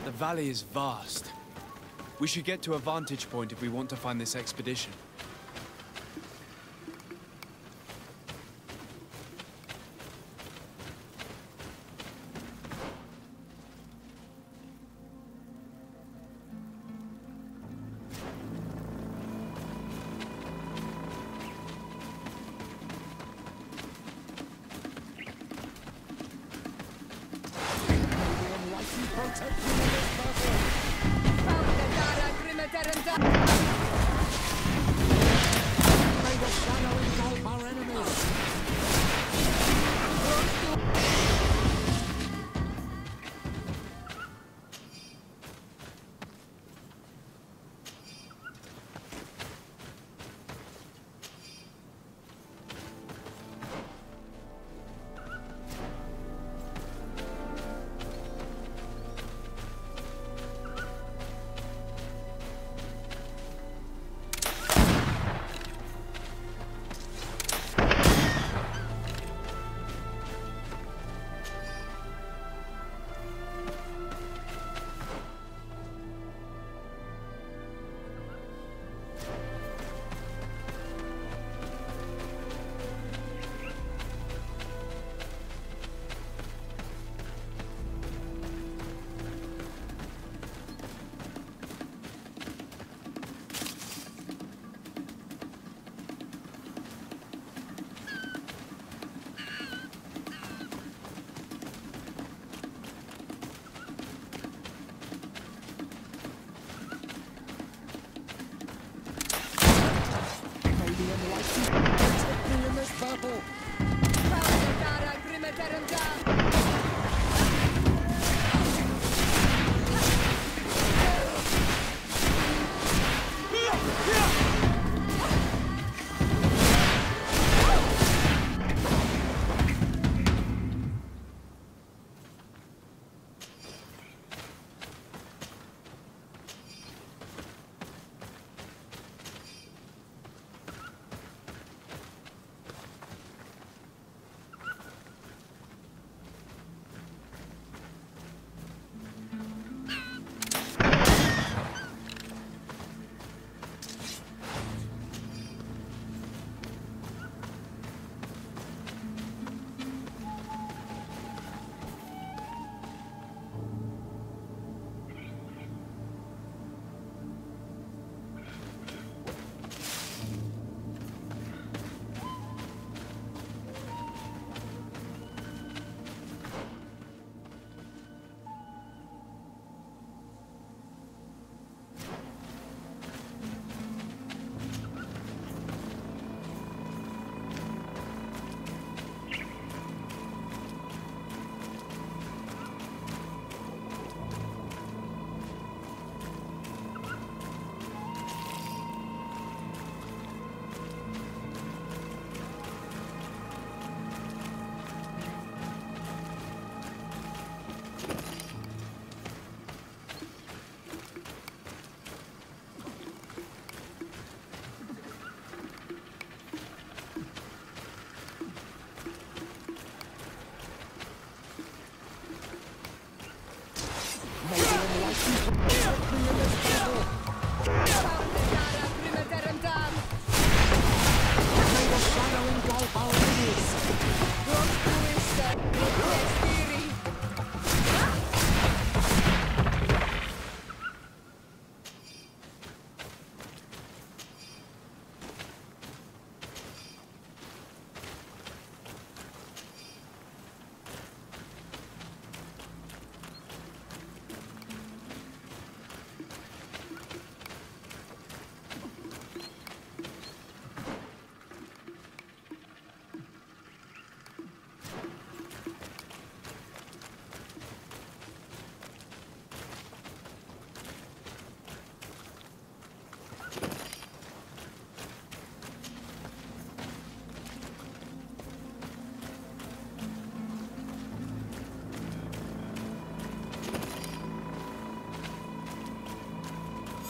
The valley is vast. We should get to a vantage point if we want to find this expedition.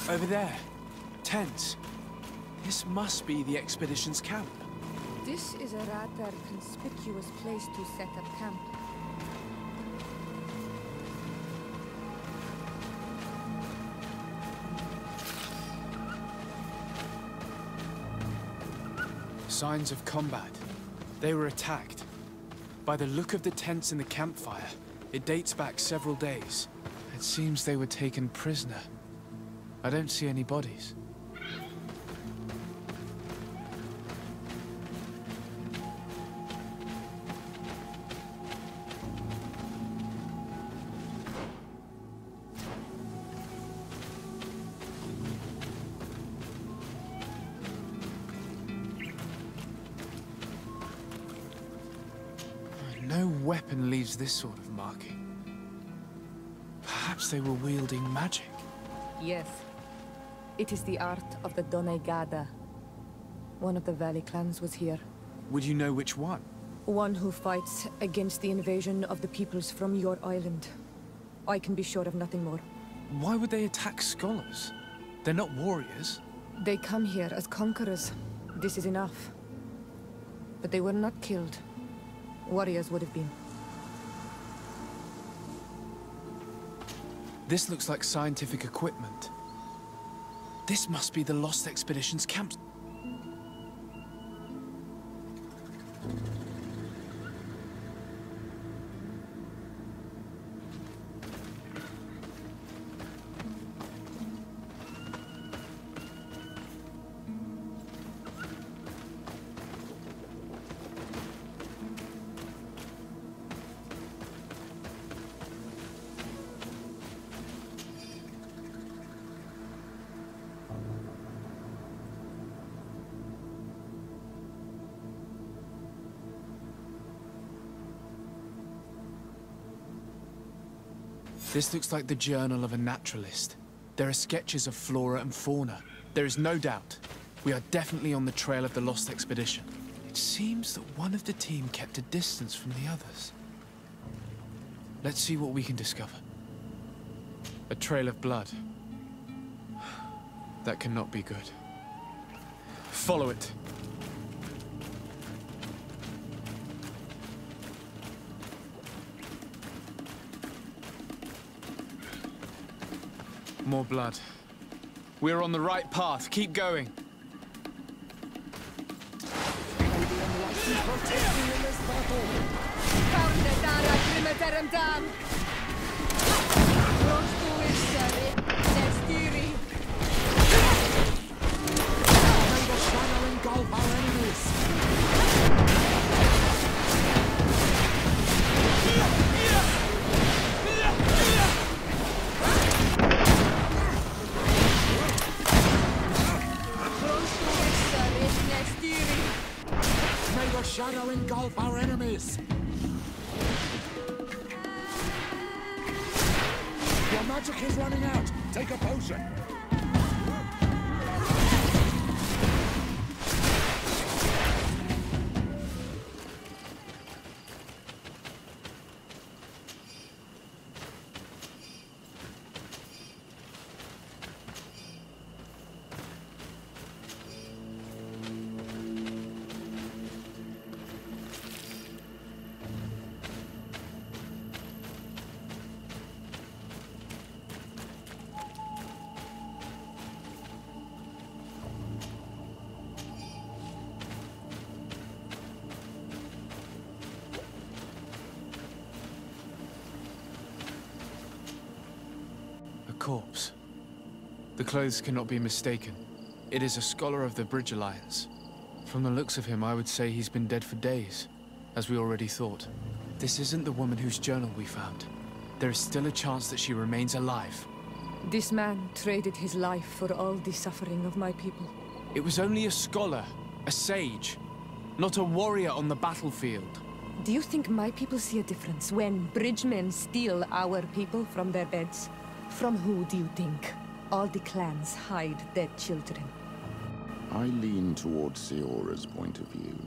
Over there. Tents. This must be the expedition's camp. This is a rather conspicuous place to set up camp. signs of combat. They were attacked. By the look of the tents in the campfire, it dates back several days. It seems they were taken prisoner. I don't see any bodies. No weapon leaves this sort of marking. Perhaps they were wielding magic. Yes. It is the art of the Donegada. One of the Valley clans was here. Would you know which one? One who fights against the invasion of the peoples from your island. I can be sure of nothing more. Why would they attack scholars? They're not warriors. They come here as conquerors. This is enough. But they were not killed. Warriors would have been. This looks like scientific equipment. This must be the Lost Expedition's camp. This looks like the journal of a naturalist. There are sketches of flora and fauna. There is no doubt. We are definitely on the trail of the Lost Expedition. It seems that one of the team kept a distance from the others. Let's see what we can discover. A trail of blood. That cannot be good. Follow it. More blood. We're on the right path. Keep going. Shadow engulf our enemies! Your magic is running out! Take a potion! Corpse. The clothes cannot be mistaken. It is a scholar of the Bridge Alliance. From the looks of him, I would say he's been dead for days, as we already thought. This isn't the woman whose journal we found. There is still a chance that she remains alive. This man traded his life for all the suffering of my people. It was only a scholar, a sage, not a warrior on the battlefield. Do you think my people see a difference when bridgemen steal our people from their beds? From who do you think all the clans hide their children? I lean towards Siora's point of view.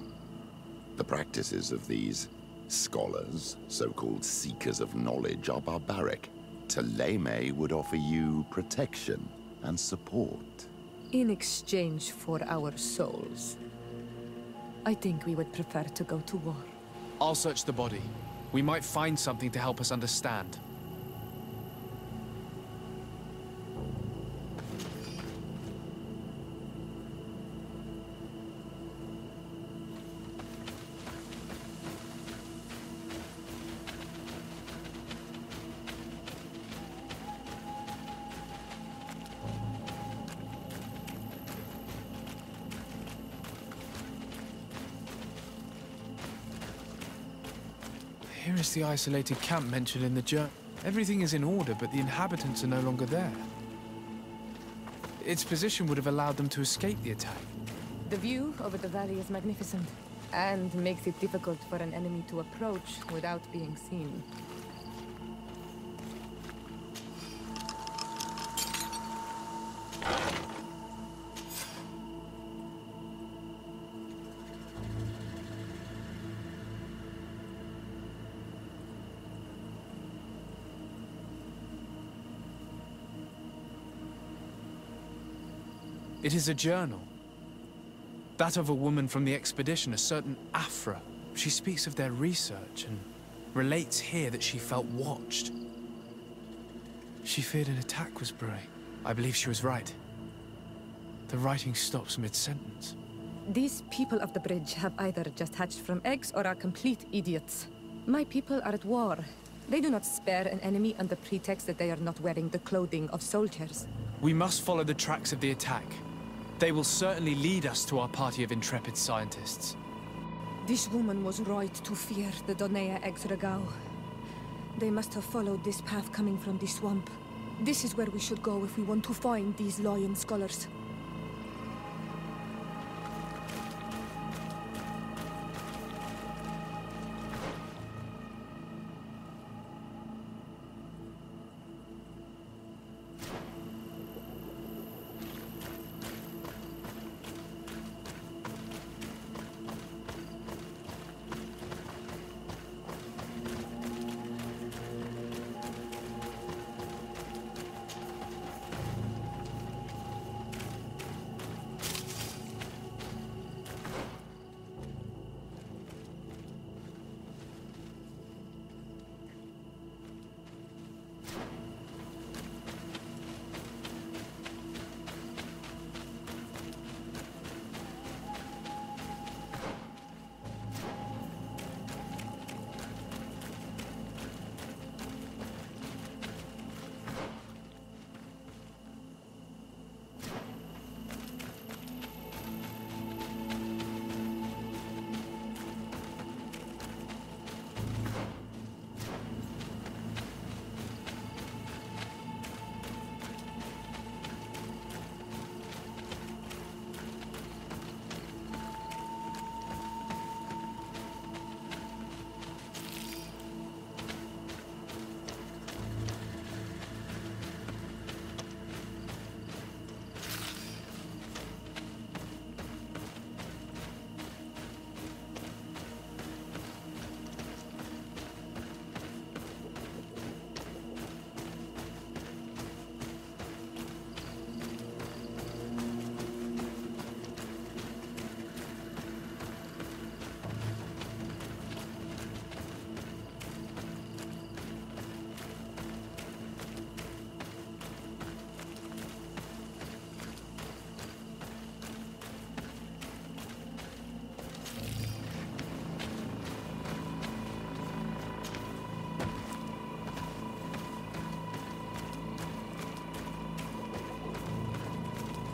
The practices of these scholars, so-called seekers of knowledge, are barbaric. Teleme would offer you protection and support. In exchange for our souls. I think we would prefer to go to war. I'll search the body. We might find something to help us understand. Here is the isolated camp mentioned in the journal. Everything is in order, but the inhabitants are no longer there. Its position would have allowed them to escape the attack. The view over the valley is magnificent, and makes it difficult for an enemy to approach without being seen. It is a journal. That of a woman from the expedition, a certain Afra. She speaks of their research and relates here that she felt watched. She feared an attack was brewing. I believe she was right. The writing stops mid-sentence. These people of the bridge have either just hatched from eggs or are complete idiots. My people are at war. They do not spare an enemy under pretext that they are not wearing the clothing of soldiers. We must follow the tracks of the attack. They will certainly lead us to our party of intrepid scientists. This woman was right to fear the Donea Exregao. They must have followed this path coming from the swamp. This is where we should go if we want to find these lion scholars.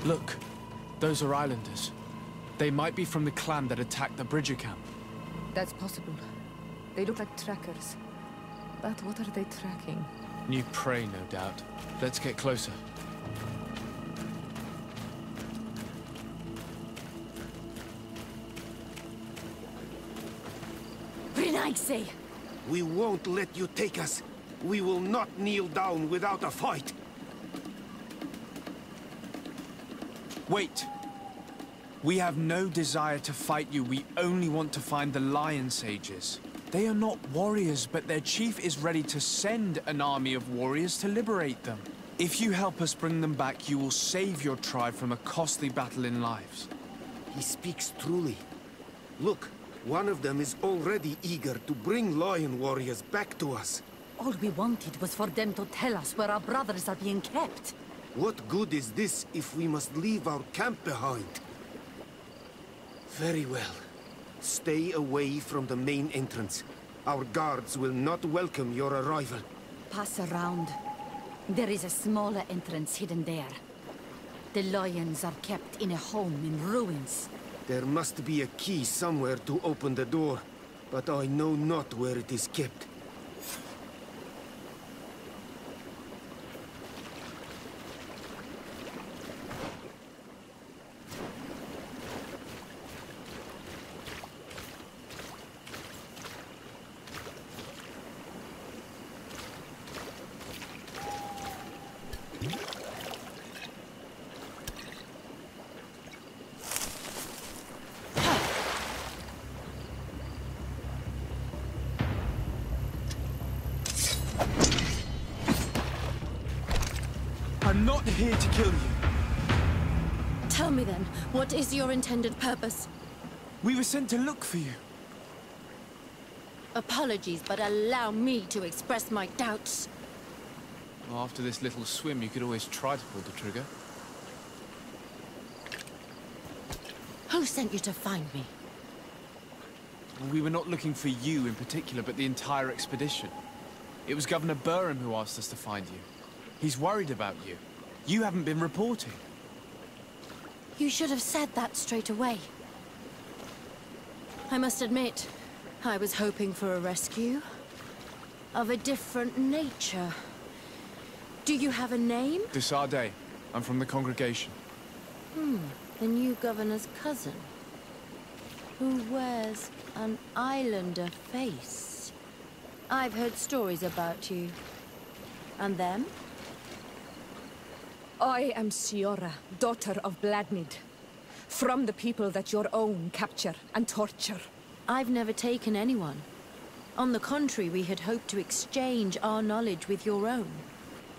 Look, those are islanders. They might be from the clan that attacked the Bridger camp. That's possible. They look like trackers. But what are they tracking? New prey, no doubt. Let's get closer. We won't let you take us. We will not kneel down without a fight. Wait! We have no desire to fight you. We only want to find the Lion Sages. They are not warriors, but their chief is ready to send an army of warriors to liberate them. If you help us bring them back, you will save your tribe from a costly battle in lives. He speaks truly. Look, one of them is already eager to bring lion warriors back to us. All we wanted was for them to tell us where our brothers are being kept. What good is this if we must leave our camp behind? Very well. Stay away from the main entrance. Our guards will not welcome your arrival. Pass around. There is a smaller entrance hidden there. The lions are kept in a home in ruins. There must be a key somewhere to open the door. but I know not where it is kept. I'm not here to kill you. Tell me then, what is your intended purpose? We were sent to look for you. Apologies, but allow me to express my doubts. Well, after this little swim, you could always try to pull the trigger. Who sent you to find me? We were not looking for you in particular, but the entire expedition. It was Governor Burham who asked us to find you. He's worried about you. You haven't been reporting. You should have said that straight away. I must admit, I was hoping for a rescue. Of a different nature. Do you have a name? Desade. I'm from the congregation. The new governor's cousin. Who wears an islander face. I've heard stories about you. And them? I am Siora, daughter of Bladnid. From the people that your own capture and torture. I've never taken anyone. On the contrary, we had hoped to exchange our knowledge with your own.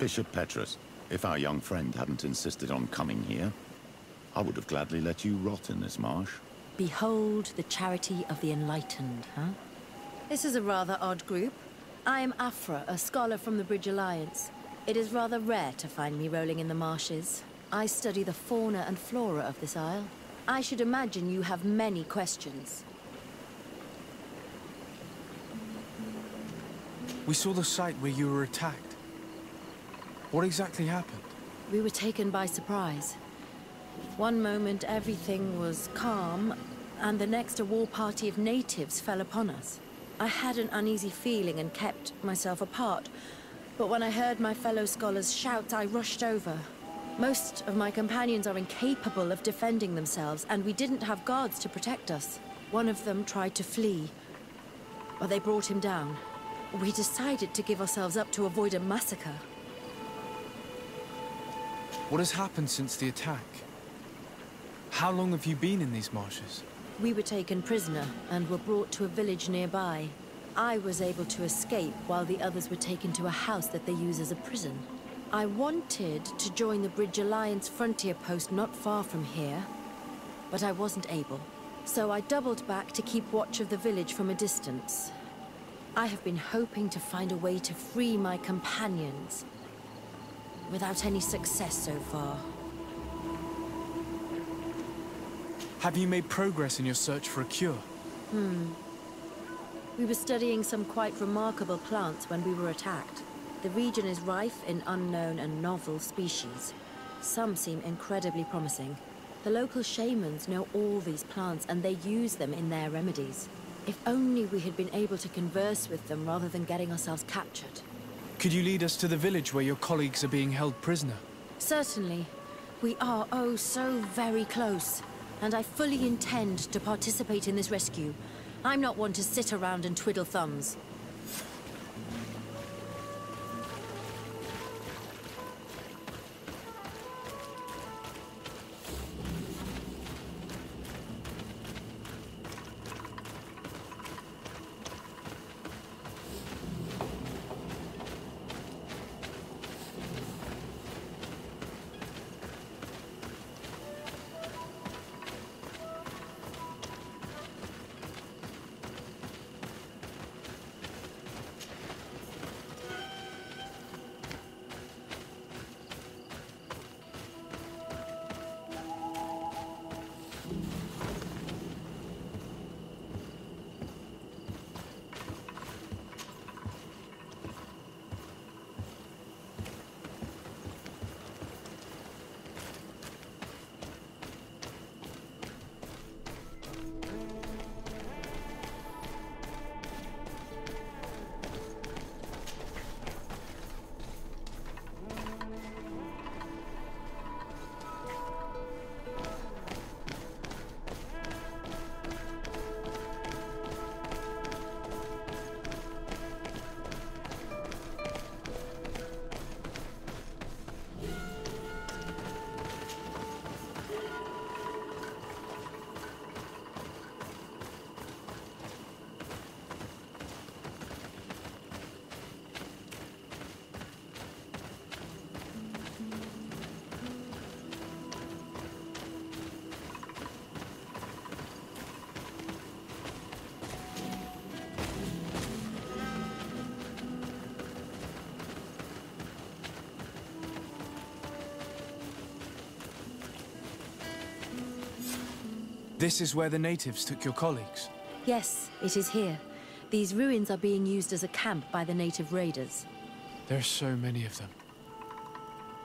Bishop Petrus, if our young friend hadn't insisted on coming here, I would have gladly let you rot in this marsh. Behold the charity of the enlightened, huh? This is a rather odd group. I am Afra, a scholar from the Bridge Alliance. It is rather rare to find me rolling in the marshes. I study the fauna and flora of this isle. I should imagine you have many questions. We saw the site where you were attacked. What exactly happened? We were taken by surprise. One moment everything was calm, and the next a war party of natives fell upon us. I had an uneasy feeling and kept myself apart, but when I heard my fellow scholars shout, I rushed over. Most of my companions are incapable of defending themselves, and we didn't have guards to protect us. One of them tried to flee, but they brought him down. We decided to give ourselves up to avoid a massacre. What has happened since the attack? How long have you been in these marshes? We were taken prisoner and were brought to a village nearby. I was able to escape while the others were taken to a house that they use as a prison. I wanted to join the Bridge Alliance frontier post not far from here, but I wasn't able. So I doubled back to keep watch of the village from a distance. I have been hoping to find a way to free my companions, without any success so far. Have you made progress in your search for a cure? We were studying some quite remarkable plants when we were attacked. The region is rife in unknown and novel species. Some seem incredibly promising. The local shamans know all these plants and they use them in their remedies. If only we had been able to converse with them rather than getting ourselves captured. Could you lead us to the village where your colleagues are being held prisoner? Certainly. We are oh so very close. And I fully intend to participate in this rescue. I'm not one to sit around and twiddle thumbs. This is where the natives took your colleagues? Yes, it is here. These ruins are being used as a camp by the native raiders. There are so many of them.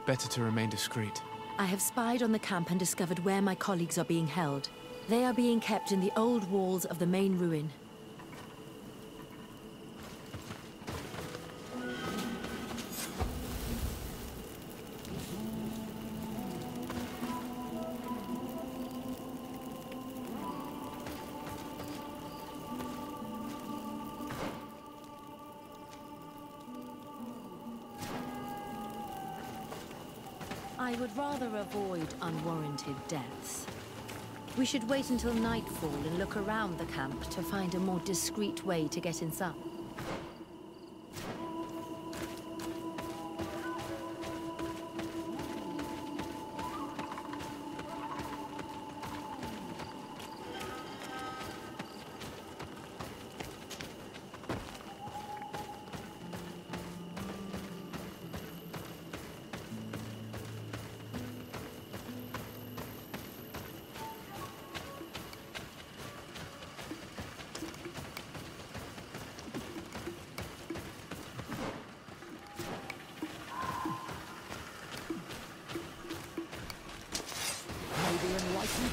Better to remain discreet. I have spied on the camp and discovered where my colleagues are being held. They are being kept in the old walls of the main ruin. I would rather avoid unwarranted deaths. We should wait until nightfall and look around the camp to find a more discreet way to get inside.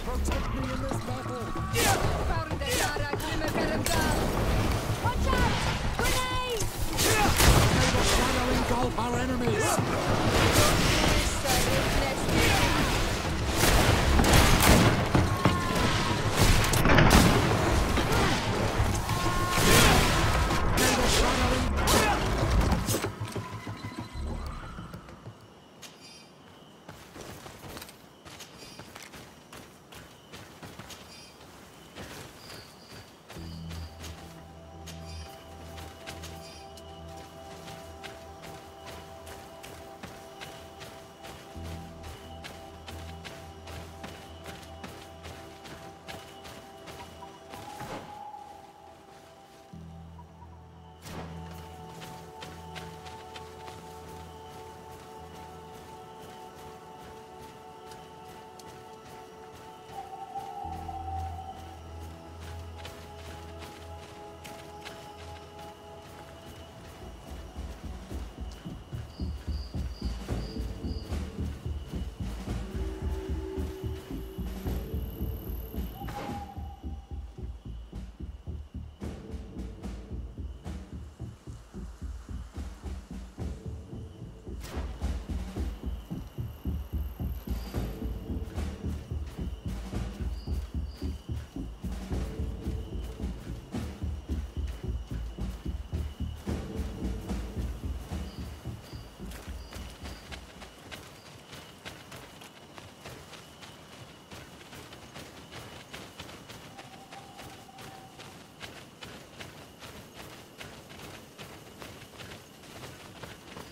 Protect me in this battle! Watch out! Grenades! May the shadow engulf our enemies!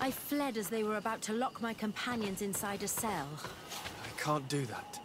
I fled as they were about to lock my companions inside a cell. I can't do that.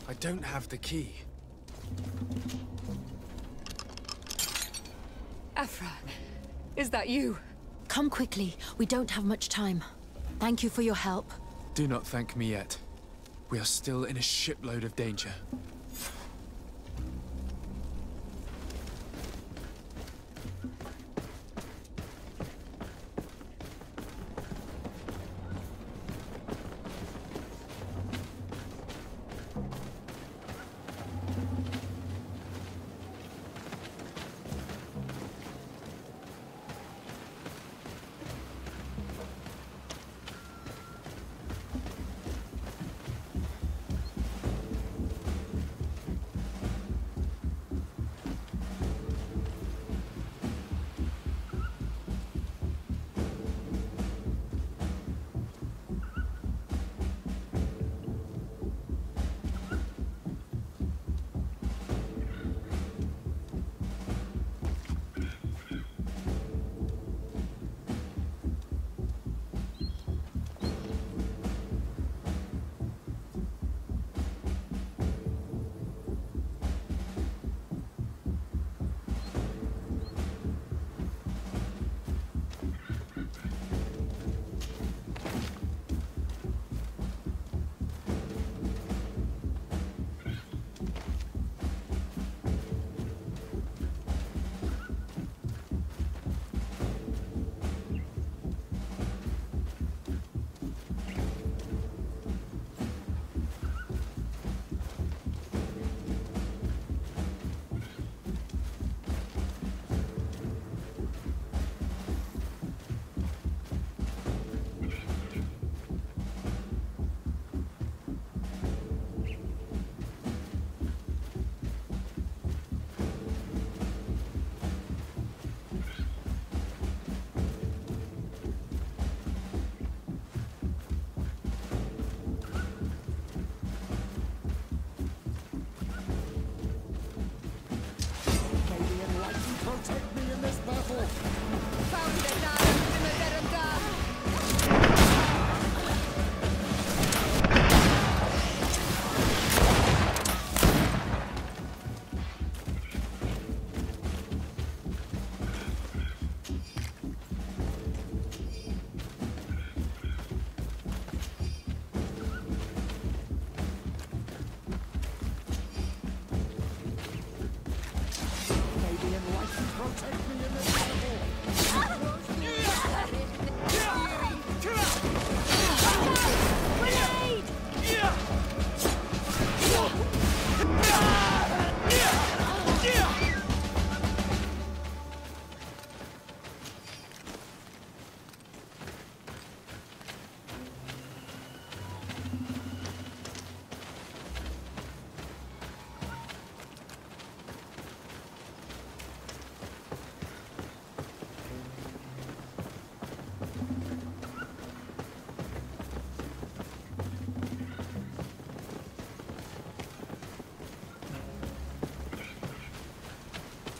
I don't have the key. Afra, is that you? Come quickly. We don't have much time. Thank you for your help. Do not thank me yet. We are still in a shipload of danger.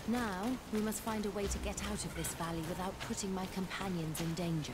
Now, we must find a way to get out of this valley without putting my companions in danger.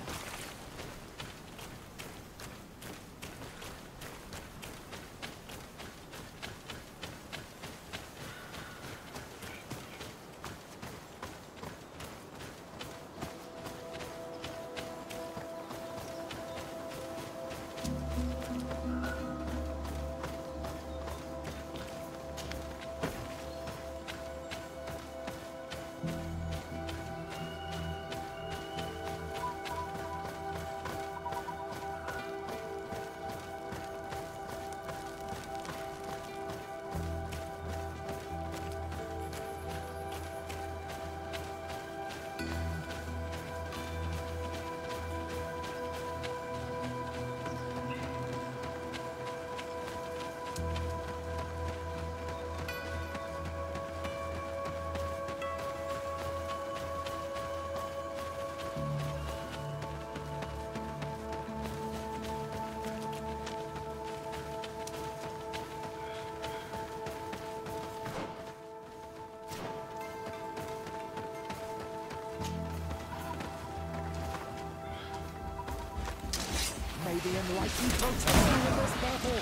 May the enlightened protect me in this battle!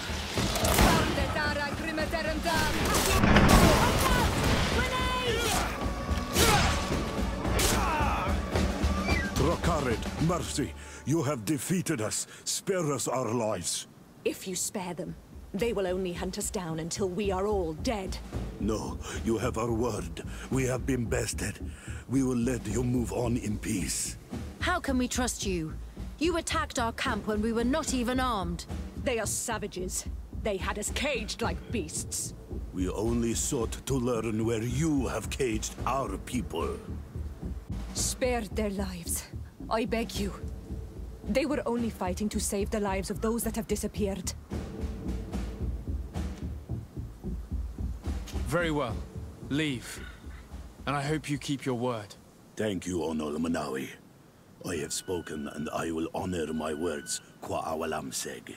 Found the Dara Grimmer mercy. You have defeated us. Spare us our lives. If you spare them, they will only hunt us down until we are all dead. No, you have our word. We have been bested. We will let you move on in peace. How can we trust you? You attacked our camp when we were not even armed. They are savages. They had us caged like beasts. We only sought to learn where you have caged our people. Spare their lives. I beg you. They were only fighting to save the lives of those that have disappeared. Very well. Leave. And I hope you keep your word. Thank you, Onol Manawi. I have spoken, and I will honor my words, Kwa awalam seg.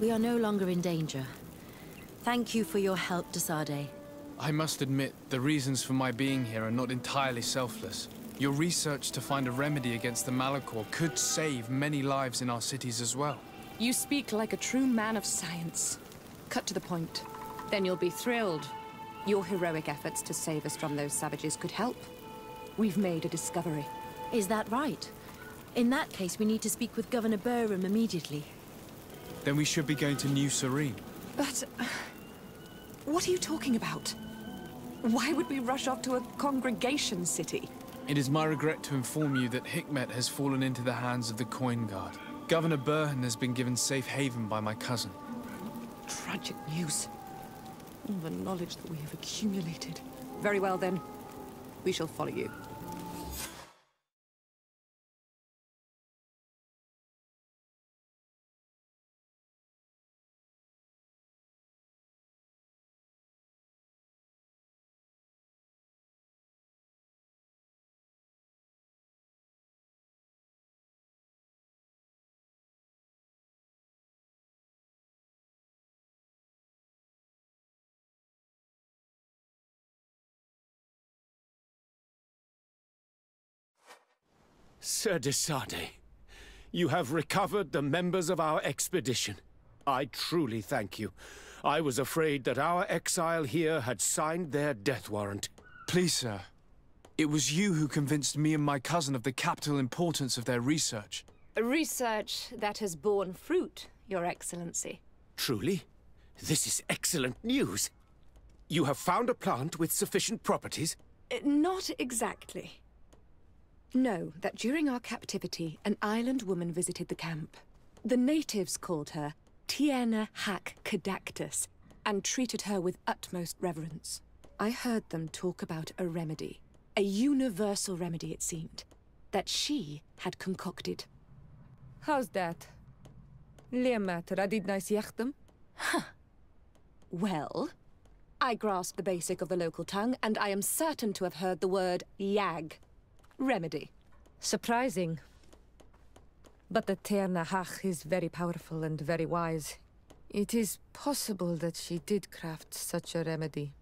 We are no longer in danger. Thank you for your help, Desade. I must admit, the reasons for my being here are not entirely selfless. Your research to find a remedy against the malichor could save many lives in our cities as well. You speak like a true man of science. Cut to the point. Then you'll be thrilled. Your heroic efforts to save us from those savages could help. We've made a discovery. Is that right? In that case, we need to speak with Governor Burham immediately. Then we should be going to New Serene. But... what are you talking about? Why would we rush off to a congregation city? It is my regret to inform you that Hikmet has fallen into the hands of the Coin Guard. Governor Burhan has been given safe haven by my cousin. Tragic news. All the knowledge that we have accumulated. Very well then. We shall follow you. Sir Desade, you have recovered the members of our expedition. I truly thank you. I was afraid that our exile here had signed their death warrant. Please, sir. It was you who convinced me and my cousin of the capital importance of their research. Research that has borne fruit, Your Excellency. Truly? This is excellent news. You have found a plant with sufficient properties? Not exactly. Know that during our captivity, an island woman visited the camp. The natives called her Tiena Hack Kadactus and treated her with utmost reverence. I heard them talk about a remedy, a universal remedy it seemed, that she had concocted. How's that? Huh. Well, I grasp the basic of the local tongue, and I am certain to have heard the word yag. Remedy. Surprising. But the Terna Hach is very powerful and very wise. It is possible that she did craft such a remedy.